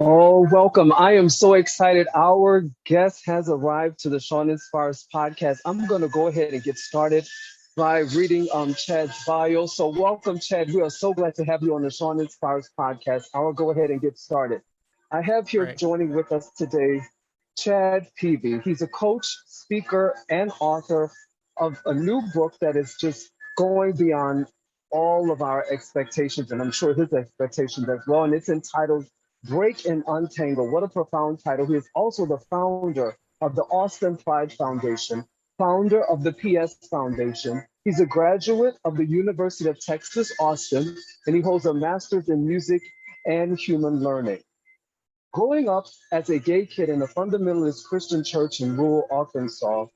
Oh, welcome. I am so excited. Our guest has arrived to the Sean Inspires podcast. I'm going to go ahead and get started by reading Chad's bio. So, welcome, Chad. We are so glad to have you on the Sean Inspires podcast. I will go ahead and get started. I have here Right. joining with us today Chad Peevy. He's a coach, speaker, and author of a new book that is just going beyond all of our expectations, and I'm sure his expectations as well. And it's entitled Break and Untangle. What a profound title. He is also the founder of the Austin Pride Foundation, founder of the PS Foundation. He's a graduate of the University of Texas, Austin, and he holds a master's in music and human learning. Growing up as a gay kid in a fundamentalist Christian church in rural Arkansas,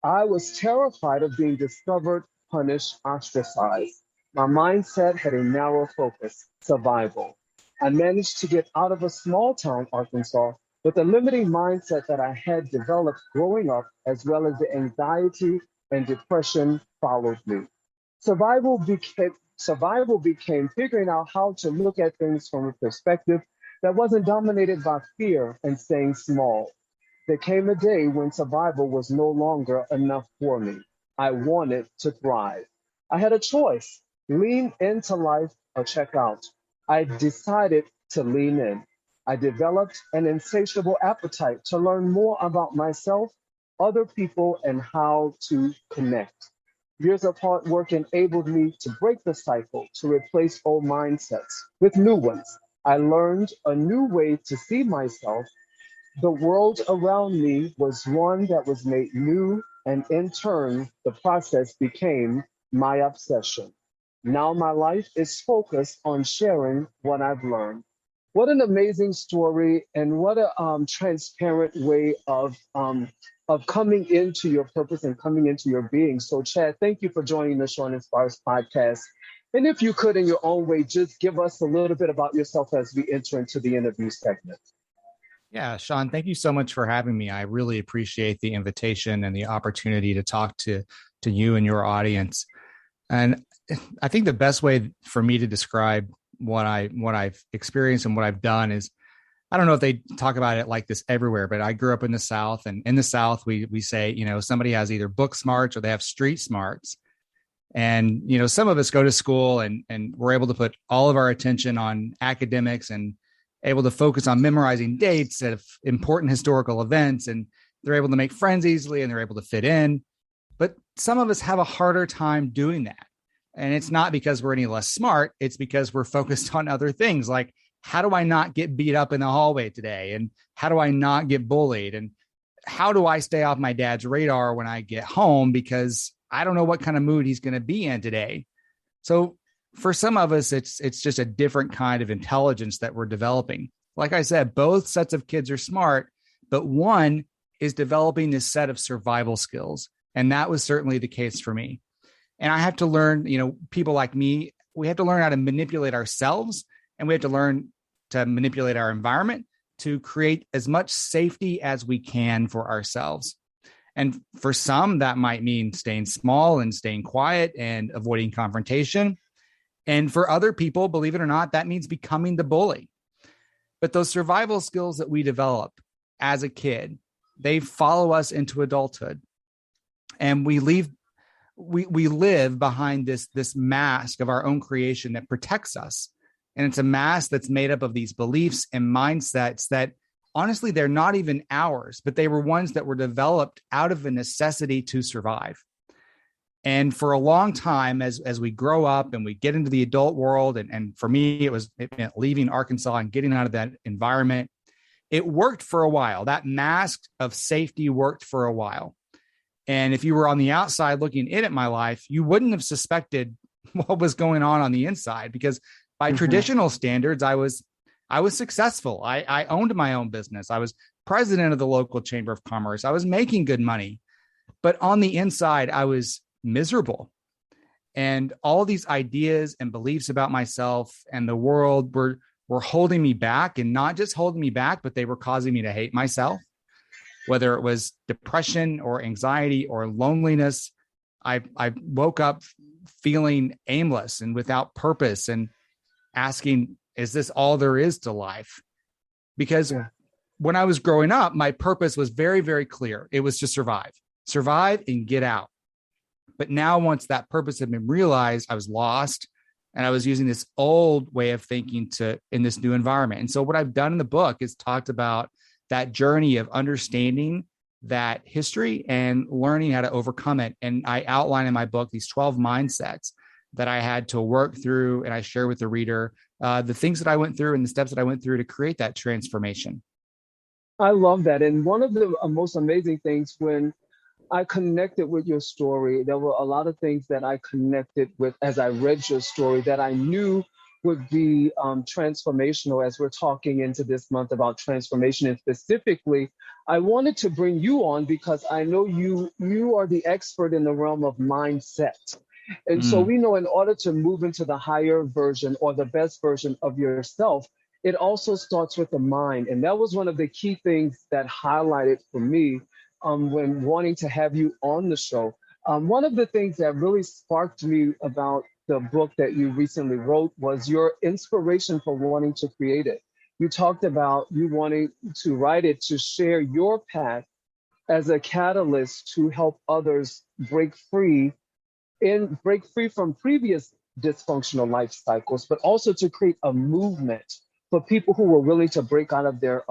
I was terrified of being discovered, punished, ostracized. My mindset had a narrow focus: survival. I managed to get out of a small town, Arkansas, with a limiting mindset that I had developed growing up, as well as the anxiety and depression followed me. Survival became figuring out how to look at things from a perspective that wasn't dominated by fear and staying small. There came a day when survival was no longer enough for me. I wanted to thrive. I had a choice: lean into life or check out. I decided to lean in. I developed an insatiable appetite to learn more about myself, other people, and how to connect. Years of hard work enabled me to break the cycle, to replace old mindsets with new ones. I learned a new way to see myself. The world around me was one that was made new, and in turn, the process became my obsession. Now my life is focused on sharing what I've learned. What an amazing story, and what a transparent way of coming into your purpose and coming into your being. So, Chad, thank you for joining the Sean Inspires podcast. And if you could, in your own way, just give us a little bit about yourself as we enter into the interview segment. Yeah, Sean, thank you so much for having me. I really appreciate the invitation and the opportunity to talk to you and your audience. And I think the best way for me to describe what I've experienced and what I've done is, I don't know if they talk about it like this everywhere, but I grew up in the South, and in the South we say, somebody has either book smarts or they have street smarts. And some of us go to school and we're able to put all of our attention on academics and able to focus on memorizing dates of important historical events, and they're able to make friends easily and they're able to fit in. But some of us have a harder time doing that. And it's not because we're any less smart. It's because we're focused on other things, like, how do I not get beat up in the hallway today? And how do I not get bullied? And how do I stay off my dad's radar when I get home? Because I don't know what kind of mood he's going to be in today. So for some of us, it's just a different kind of intelligence that we're developing. Like I said, both sets of kids are smart, but one is developing this set of survival skills. And that was certainly the case for me. And I have to learn, people like me, we have to learn how to manipulate ourselves, and we have to learn to manipulate our environment to create as much safety as we can for ourselves. And for some, that might mean staying small and staying quiet and avoiding confrontation. And for other people, believe it or not, that means becoming the bully. But those survival skills that we develop as a kid, they follow us into adulthood. And we live behind this mask of our own creation that protects us. And it's a mask that's made up of these beliefs and mindsets that, honestly, they're not even ours, but they were ones that were developed out of a necessity to survive. And for a long time, as we grow up and we get into the adult world, and for me, it meant leaving Arkansas and getting out of that environment. It worked for a while. That mask of safety worked for a while. And if you were on the outside looking in at my life, you wouldn't have suspected what was going on the inside, because by traditional standards, I was successful. I owned my own business. I was president of the local chamber of commerce. I was making good money, but on the inside, I was miserable. And all these ideas and beliefs about myself and the world were holding me back, and not just holding me back, but they were causing me to hate myself, whether it was depression or anxiety or loneliness. I woke up feeling aimless and without purpose, and asking, is this all there is to life? because when I was growing up, my purpose was very, very clear. It was to survive and get out. But now once that purpose had been realized, I was lost and I was using this old way of thinking in this new environment. And so what I've done in the book is talked about that journey of understanding that history and learning how to overcome it. And I outline in my book these 12 mindsets that I had to work through, and I share with the reader the things that I went through and the steps that I went through to create that transformation. I love that. And one of the most amazing things when I connected with your story, there were a lot of things that I connected with as I read your story that I knew would be transformational as we're talking into this month about transformation. And specifically, I wanted to bring you on because I know you are the expert in the realm of mindset. And so we know in order to move into the higher version or the best version of yourself, it also starts with the mind. And that was one of the key things that highlighted for me when wanting to have you on the show. One of the things that really sparked me about the book that you recently wrote was your inspiration for wanting to create it. You talked about you wanting to write it to share your path as a catalyst to help others break free from previous dysfunctional life cycles, but also to create a movement for people who were willing to break out of their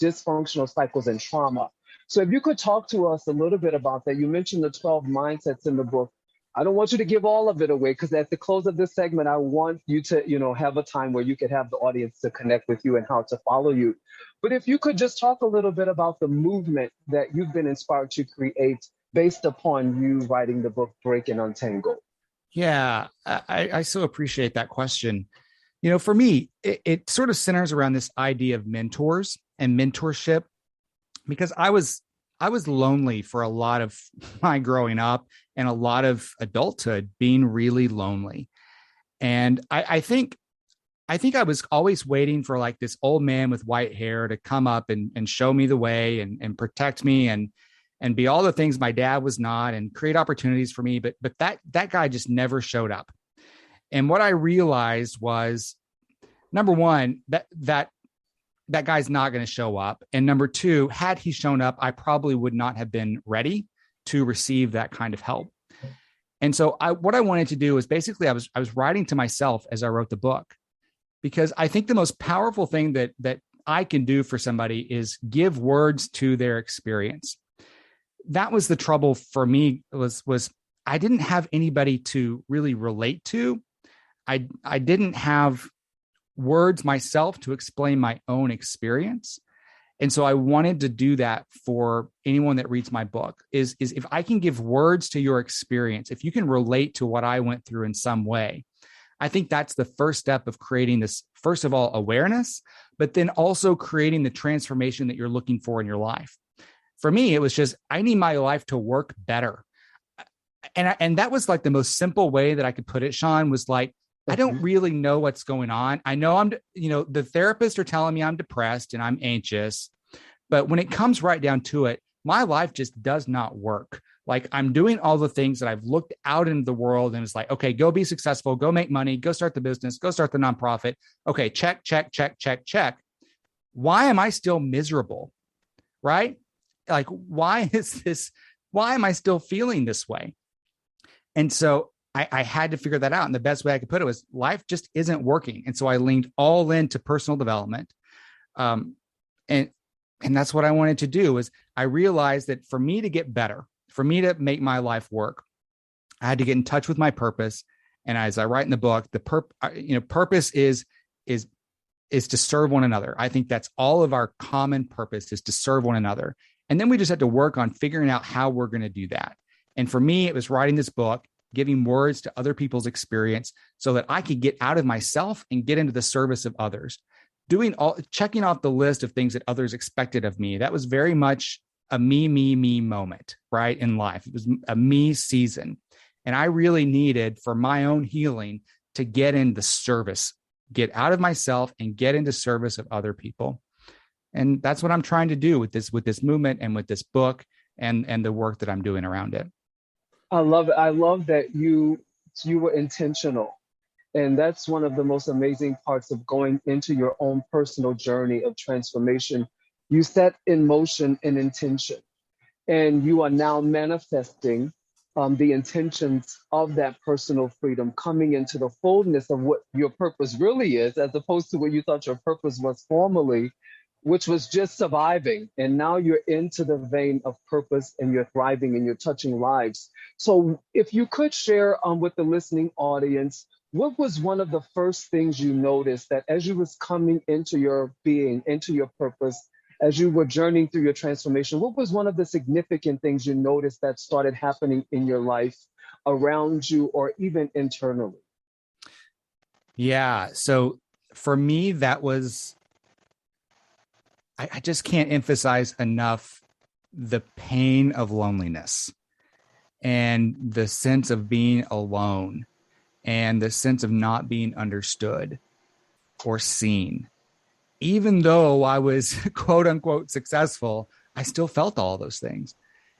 dysfunctional cycles and trauma. So if you could talk to us a little bit about that. You mentioned the 12 mindsets in the book. I don't want you to give all of it away because at the close of this segment, I want you to, have a time where you could have the audience to connect with you and how to follow you. But if you could just talk a little bit about the movement that you've been inspired to create based upon you writing the book, Break and Untangle. Yeah, I so appreciate that question. For me, it sort of centers around this idea of mentors and mentorship, because I was lonely for a lot of my growing up and a lot of adulthood, being really lonely. And I think I was always waiting for like this old man with white hair to come up and show me the way and protect me and be all the things my dad was not, and create opportunities for me. But that guy just never showed up. And what I realized was, number one, that guy's not going to show up. And number two, had he shown up, I probably would not have been ready to receive that kind of help. And so what I wanted to do is basically I was writing to myself as I wrote the book, because I think the most powerful thing that I can do for somebody is give words to their experience. That was the trouble for me, was I didn't have anybody to really relate to. I didn't have words myself to explain my own experience. And so I wanted to do that for anyone that reads my book, is if I can give words to your experience, if you can relate to what I went through in some way, I think that's the first step of creating this, first of all, awareness, but then also creating the transformation that you're looking for in your life. For me, it was just, I need my life to work better. And that was like the most simple way that I could put it, Sean, was like, I don't really know what's going on. I know the therapists are telling me I'm depressed and I'm anxious, but when it comes right down to it, my life just does not work. Like, I'm doing all the things that I've looked out into the world and it's like, okay, go be successful, go make money, go start the business, go start the nonprofit. Okay, check. Why am I still miserable? Right? Like, why am I still feeling this way? And so I had to figure that out. And the best way I could put it was, life just isn't working. And so I leaned all into personal development. And that's what I wanted to do. Was I realized that for me to get better, for me to make my life work, I had to get in touch with my purpose. And as I write in the book, purpose is to serve one another. I think that's all of our common purpose, is to serve one another. And then we just had to work on figuring out how we're going to do that. And for me, it was writing this book, giving words to other people's experience so that I could get out of myself and get into the service of others. Checking off the list of things that others expected of me. That was very much a me moment, right? In life. It was a me season. And I really needed, for my own healing, to get in the service, get out of myself and get into service of other people. And that's what I'm trying to do with this movement and with this book and the work that I'm doing around it. I love it. I love that you were intentional And that's one of the most amazing parts of going into your own personal journey of transformation. You set in motion an intention, and you are now manifesting the intentions of that personal freedom, coming into the fullness of what your purpose really is, as opposed to what you thought your purpose was formerly, which was just surviving. And now you're into the vein of purpose, and you're thriving, and you're touching lives. So if you could share with the listening audience, what was one of the first things you noticed that as you was coming into your being, into your purpose, as you were journeying through your transformation, what was one of the significant things you noticed that started happening in your life, around you, or even internally? Yeah. So for me, that was, I just can't emphasize enough the pain of loneliness and the sense of being alone and the sense of not being understood or seen. Even though I was quote unquote successful, I still felt all those things.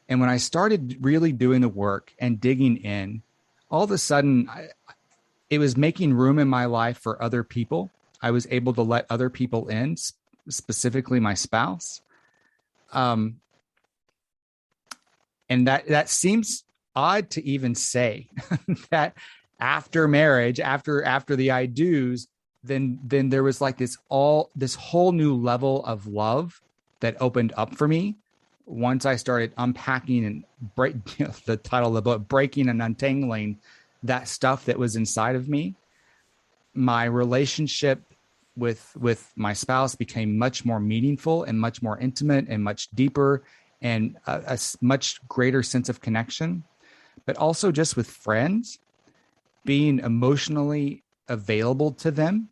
And when I started really doing the work and digging in, all of a sudden, it was making room in my life for other people. I was able to let other people in, specifically my spouse. And that seems odd to even say that after marriage, after the I do's, then there was like this whole new level of love that opened up for me once I started unpacking and the title of the book, breaking and untangling that stuff that was inside of me. My relationship with my spouse became much more meaningful and much more intimate and much deeper, and a much greater sense of connection. But also just with friends, being emotionally available to them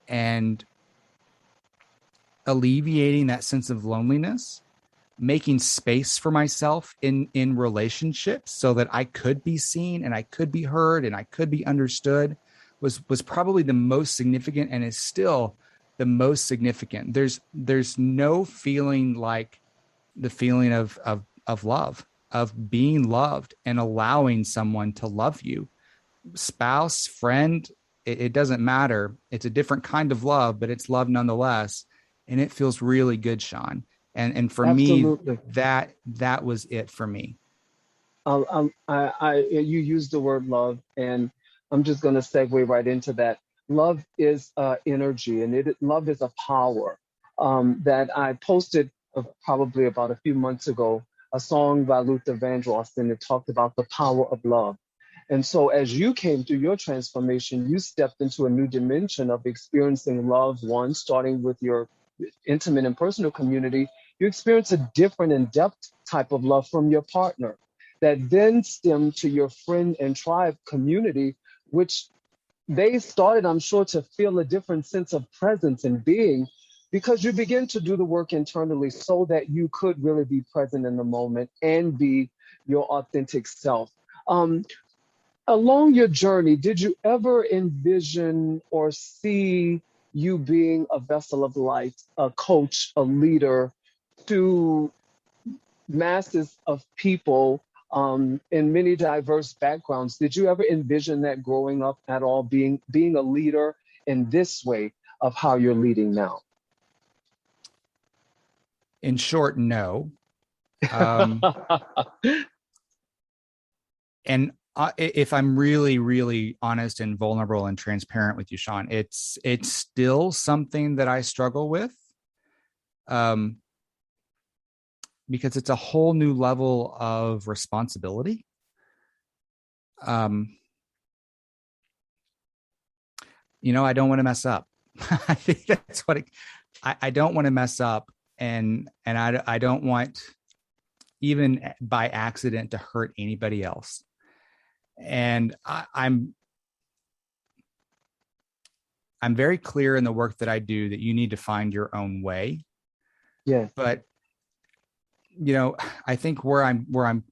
and alleviating that sense of loneliness, making space for myself in relationships so that I could be seen and I could be heard and I could be understood was probably the most significant, and is still the most significant. There's no feeling like the feeling of love, of being loved and allowing someone to love you. Spouse, friend, it doesn't matter. It's a different kind of love, but it's love nonetheless. And it feels really good, Sean. And for Absolutely. me, that was it for me. You used the word love, and I'm just going to segue right into that. Love is energy, and love is a power. That I posted probably about a few months ago, a song by Luther Vandross, and it talked about the power of love. And so, as you came through your transformation, you stepped into a new dimension of experiencing love, one, starting with your intimate and personal community. You experience a different and depth type of love from your partner that then stemmed to your friend and tribe community, which they started, I'm sure, to feel a different sense of presence and being, because you begin to do the work internally so that you could really be present in the moment and be your authentic self. Along your journey, did you ever envision or see you being a vessel of light, a coach, a leader to masses of people in many diverse backgrounds? Did you ever envision that growing up at all, being a leader in this way of how you're leading now? In short, no. And if I'm really, really honest and vulnerable and transparent with you, Sean, it's still something that I struggle with, because it's a whole new level of responsibility. I don't want to mess up. I think that's what I don't want to mess up, and I don't want, even by accident, to hurt anybody else. And I'm very clear in the work that I do that you need to find your own way. Yeah. But I think where I'm